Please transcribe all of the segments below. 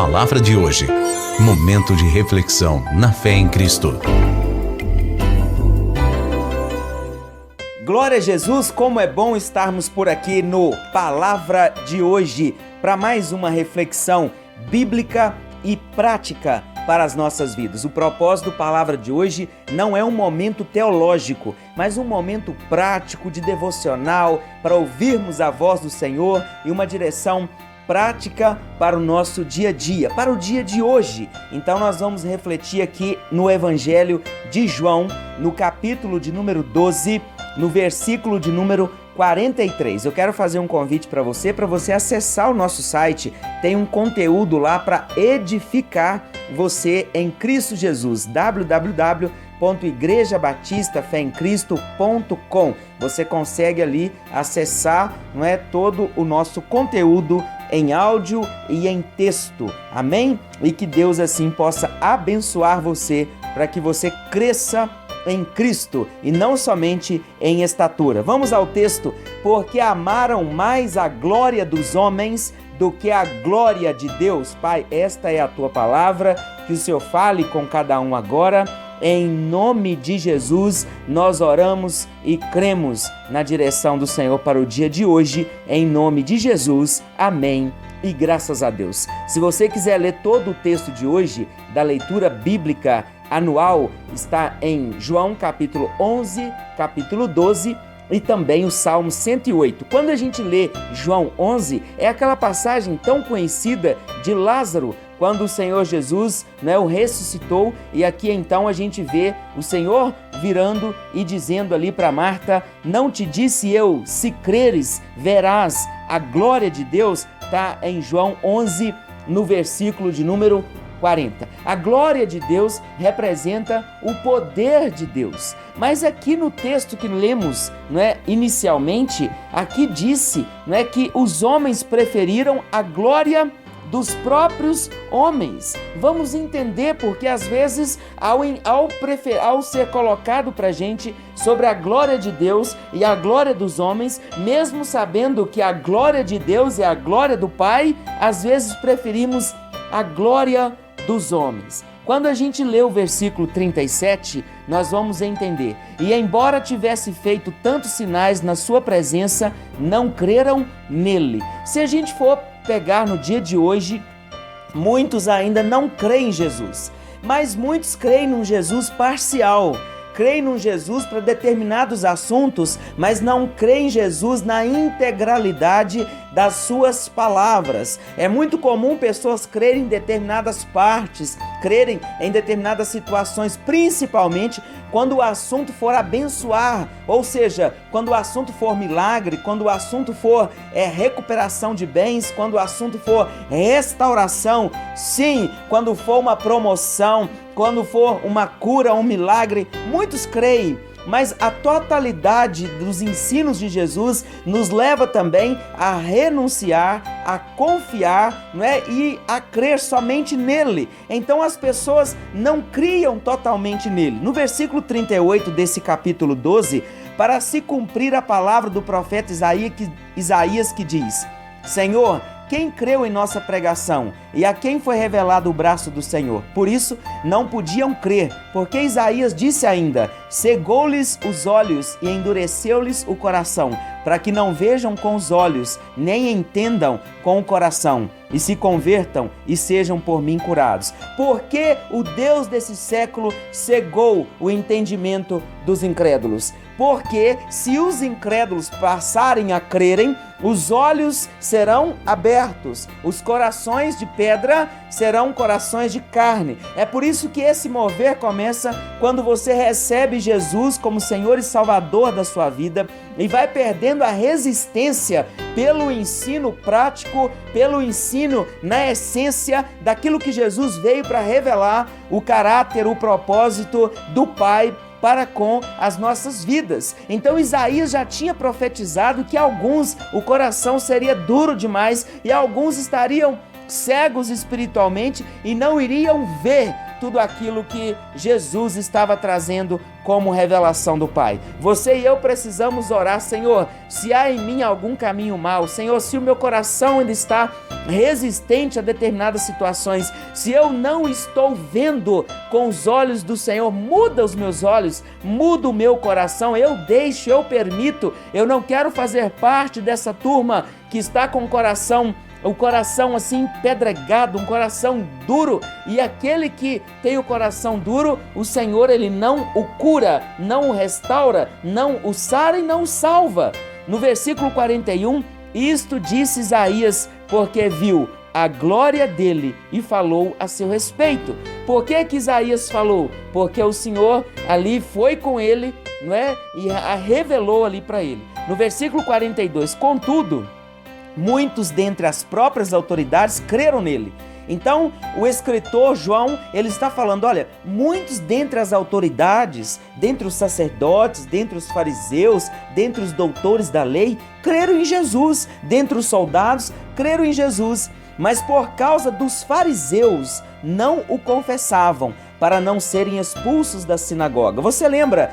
palavra de hoje. Momento de reflexão na fé em Cristo. Glória a Jesus, como é bom estarmos por aqui no Palavra de hoje para mais uma reflexão bíblica e prática para as nossas vidas. O propósito do Palavra de hoje não é um momento teológico, mas um momento prático de devocional para ouvirmos a voz do Senhor e uma direção prática para o nosso dia a dia, para o dia de hoje. Então nós vamos refletir aqui no Evangelho de João, no capítulo de número 12, no versículo de número 43. Eu quero fazer um convite para você acessar o nosso site. Tem um conteúdo lá para edificar você em Cristo Jesus. www.igrejabatistaféemcristo.com. Você consegue ali acessar, todo o nosso conteúdo em áudio e em texto. Amém? E que Deus assim possa abençoar você para que você cresça em Cristo e não somente em estatura. Vamos ao texto. Porque amaram mais a glória dos homens do que a glória de Deus. Pai, esta é a tua palavra, que o Senhor fale com cada um agora. Em nome de Jesus, nós oramos e cremos na direção do Senhor para o dia de hoje. Em nome de Jesus, amém. E graças a Deus. Se você quiser ler todo o texto de hoje, da leitura bíblica anual, está em João capítulo 11, capítulo 12 e também o Salmo 108. Quando a gente lê João 11, é aquela passagem tão conhecida de Lázaro, quando o Senhor Jesus o ressuscitou, e aqui então a gente vê o Senhor virando e dizendo ali para Marta: não te disse eu, se creres, verás a glória de Deus? Está em João 11, no versículo de número 40. A glória de Deus representa o poder de Deus. Mas aqui no texto que lemos, inicialmente, aqui disse, que os homens preferiram a glória dos próprios homens. Vamos entender porque às vezes ao ser colocado para a gente sobre a glória de Deus e a glória dos homens, mesmo sabendo que a glória de Deus é a glória do Pai, às vezes preferimos a glória dos homens. Quando a gente lê o versículo 37, nós vamos entender: e embora tivesse feito tantos sinais na sua presença, não creram nele. Se a gente for pegar no dia de hoje, muitos ainda não creem em Jesus, mas muitos creem num Jesus parcial. Creem num Jesus para determinados assuntos, mas não creem em Jesus na integralidade das suas palavras. É muito comum pessoas crerem em determinadas partes, crerem em determinadas situações, principalmente quando o assunto for abençoar, ou seja, quando o assunto for milagre, quando o assunto for recuperação de bens, quando o assunto for restauração, sim, quando for uma promoção, quando for uma cura, um milagre, muitos creem. Mas a totalidade dos ensinos de Jesus nos leva também a renunciar, a confiar, e a crer somente nele. Então as pessoas não criam totalmente nele. No versículo 38 desse capítulo 12, para se cumprir a palavra do profeta Isaías que diz: Senhor, quem creu em nossa pregação e a quem foi revelado o braço do Senhor? Por isso não podiam crer, porque Isaías disse ainda: cegou-lhes os olhos e endureceu-lhes o coração, para que não vejam com os olhos, nem entendam com o coração, e se convertam e sejam por mim curados. Porque o Deus desse século cegou o entendimento dos incrédulos. Porque se os incrédulos passarem a crerem, os olhos serão abertos, os corações de pedra serão corações de carne. É por isso que esse mover começa quando você recebe Jesus como Senhor e Salvador da sua vida e vai perdendo a resistência pelo ensino prático, pelo ensino na essência daquilo que Jesus veio para revelar, o caráter, o propósito do Pai para com as nossas vidas. Então Isaías já tinha profetizado que alguns o coração seria duro demais e alguns estariam cegos espiritualmente e não iriam ver tudo aquilo que Jesus estava trazendo como revelação do Pai. Você e eu precisamos orar: Senhor, se há em mim algum caminho mau, Senhor, se o meu coração ainda está resistente a determinadas situações, se eu não estou vendo com os olhos do Senhor, muda os meus olhos, muda o meu coração, eu deixo, eu permito, eu não quero fazer parte dessa turma que está com o coração assim pedregado, um coração duro. E aquele que tem o coração duro, o Senhor, Ele não o cura, não o restaura, não o sara e não o salva. No versículo 41, isto disse Isaías, porque viu a glória dele e falou a seu respeito. Por que que Isaías falou? Porque o Senhor ali foi com ele, não é? E a revelou ali para ele. No versículo 42, contudo, muitos dentre as próprias autoridades creram nele. Então, o escritor João, ele está falando, olha, muitos dentre as autoridades, dentre os sacerdotes, dentre os fariseus, dentre os doutores da lei, creram em Jesus. Dentre os soldados, creram em Jesus. Mas por causa dos fariseus, não o confessavam, para não serem expulsos da sinagoga. Você lembra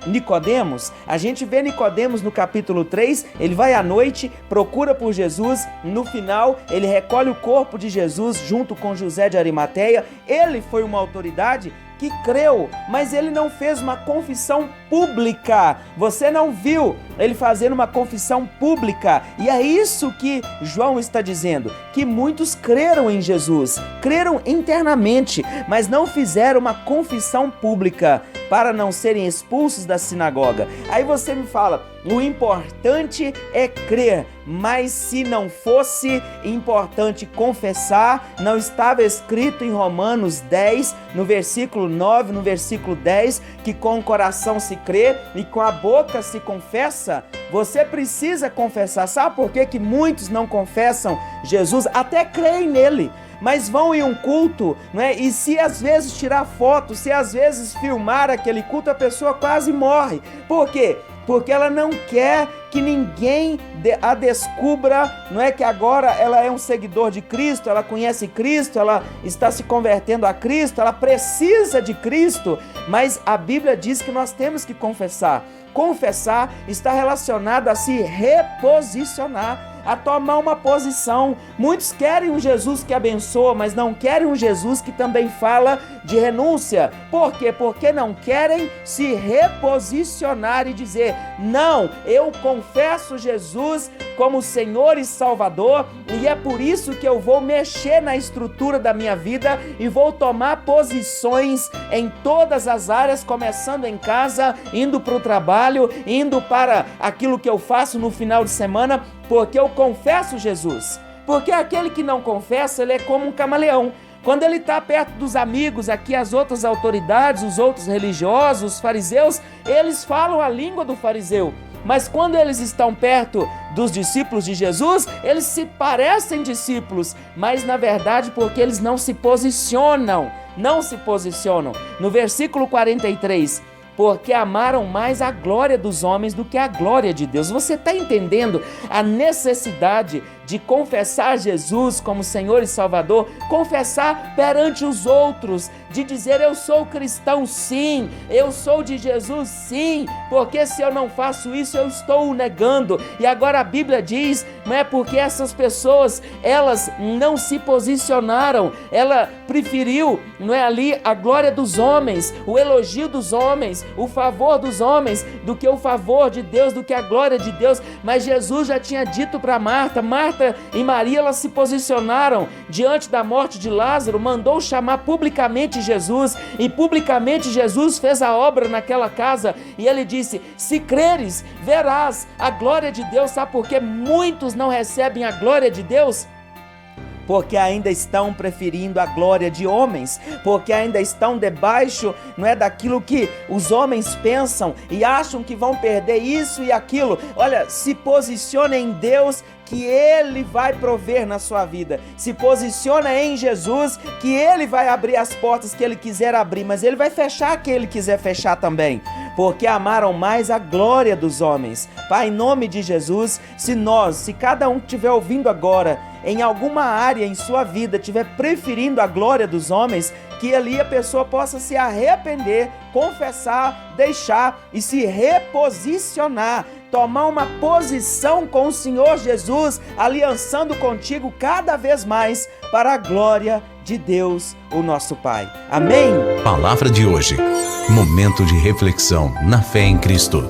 Nicodemos? A gente vê Nicodemos no capítulo 3, ele vai à noite, procura por Jesus, no final ele recolhe o corpo de Jesus junto com José de Arimateia. Ele foi uma autoridade que creu, mas ele não fez uma confissão pública. Você não viu ele fazendo uma confissão pública. E é isso que João está dizendo, que muitos creram em Jesus, creram internamente, mas não fizeram uma confissão pública para não serem expulsos da sinagoga. Aí você me fala, o importante é crer, mas se não fosse importante confessar, não estava escrito em Romanos 10, no versículo 9, no versículo 10, que com o coração se crê e com a boca se confessa? Você precisa confessar. Sabe por que muitos não confessam Jesus? Até creem nele, mas vão em um culto, não é? E se às vezes tirar foto, se às vezes filmar aquele culto, a pessoa quase morre. Por quê? Porque ela não quer que ninguém a descubra, não é, que agora ela é um seguidor de Cristo, ela conhece Cristo, ela está se convertendo a Cristo, ela precisa de Cristo, mas a Bíblia diz que nós temos que confessar. Confessar está relacionado a se reposicionar, a tomar uma posição. Muitos querem um Jesus que abençoa, mas não querem um Jesus que também fala de renúncia. Por quê? Porque não querem se reposicionar e dizer, não, eu confesso Jesus como Senhor e Salvador, e é por isso que eu vou mexer na estrutura da minha vida e vou tomar posições em todas as áreas, começando em casa, indo para o trabalho, indo para aquilo que eu faço no final de semana, porque eu confesso Jesus. Porque aquele que não confessa, ele é como um camaleão. Quando ele está perto dos amigos, aqui as outras autoridades, os outros religiosos, os fariseus, eles falam a língua do fariseu. Mas quando eles estão perto dos discípulos de Jesus, eles se parecem discípulos, mas na verdade porque eles não se posicionam. No versículo 43, porque amaram mais a glória dos homens do que a glória de Deus. Você está entendendo a necessidade de confessar Jesus como Senhor e Salvador, confessar perante os outros, de dizer, eu sou cristão sim, eu sou de Jesus sim, porque se eu não faço isso, eu estou o negando. E agora a Bíblia diz, não é, porque essas pessoas, elas não se posicionaram, ela preferiu, não é, ali a glória dos homens, o elogio dos homens, o favor dos homens, do que o favor de Deus, do que a glória de Deus. Mas Jesus já tinha dito para Marta e Maria, elas se posicionaram diante da morte de Lázaro, mandou chamar publicamente Jesus, e publicamente Jesus fez a obra naquela casa, e ele disse, se creres, verás a glória de Deus. Sabe por que muitos não recebem a glória de Deus? Porque ainda estão preferindo a glória de homens, porque ainda estão debaixo, não é, daquilo que os homens pensam e acham que vão perder isso e aquilo. Olha, se posicione em Deus, que Ele vai prover na sua vida. Se posiciona em Jesus, que Ele vai abrir as portas que Ele quiser abrir, mas Ele vai fechar que Ele quiser fechar também. porque amaram mais a glória dos homens. Pai, em nome de Jesus, se cada um que estiver ouvindo agora, em alguma área em sua vida, estiver preferindo a glória dos homens, que ali a pessoa possa se arrepender, confessar, deixar e se reposicionar, tomar uma posição com o Senhor Jesus, aliançando contigo cada vez mais para a glória de Deus, o nosso Pai. Amém? Palavra de hoje. Momento de reflexão na fé em Cristo.